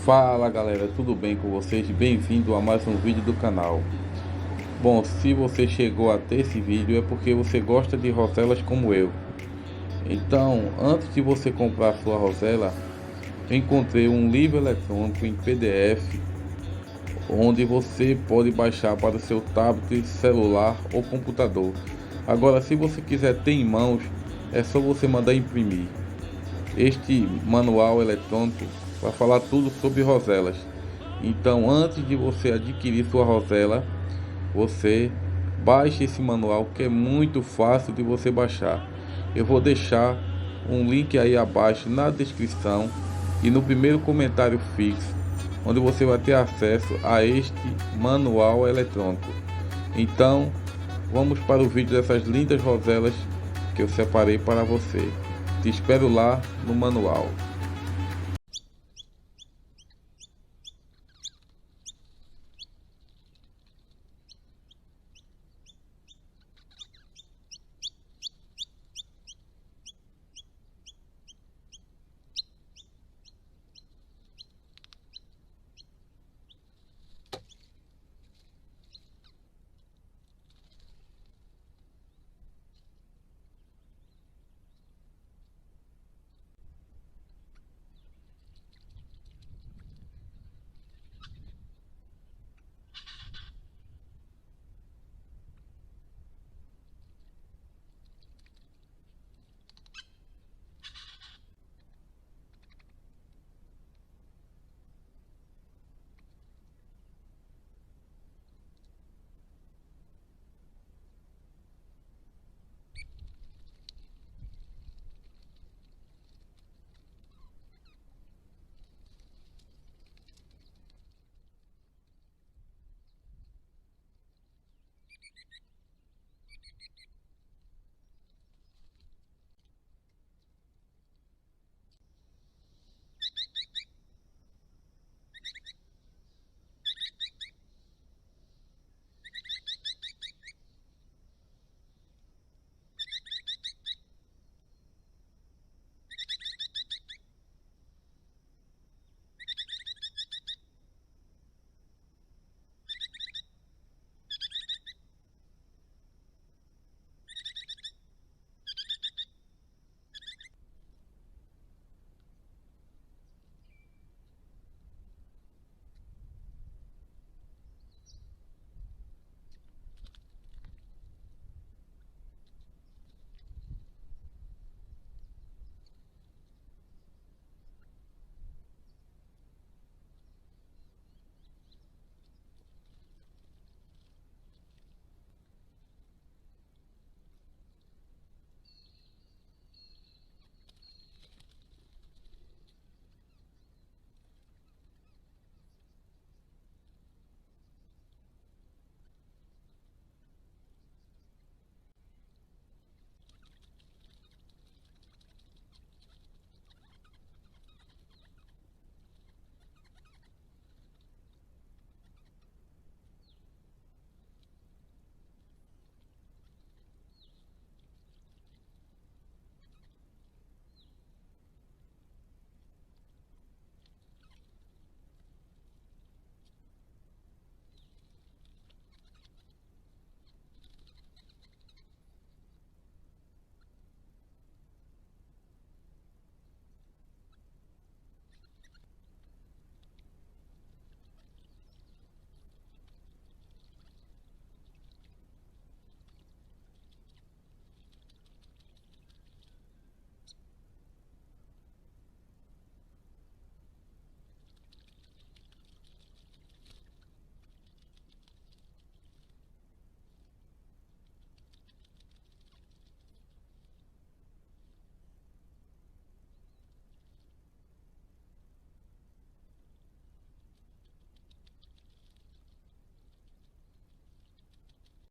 Fala galera, tudo bem com vocês? Bem-vindo a mais um vídeo do canal. Bom, se você chegou até esse vídeo é porque você gosta de roselas como eu. Então, antes de você comprar sua rosela, eu encontrei um livro eletrônico em PDF onde você pode baixar para o seu tablet, celular ou computador. Agora, se você quiser ter em mãos, é só você mandar imprimir. Este manual eletrônico vai falar tudo sobre roselas. Então, antes de você adquirir sua rosela, você baixe esse manual que é muito fácil de você baixar. Eu vou deixar um link aí abaixo na descrição e no primeiro comentário fixo, onde você vai ter acesso a este manual eletrônico. Então, vamos para o vídeo dessas lindas roselas que eu separei para você. Te espero lá no manual.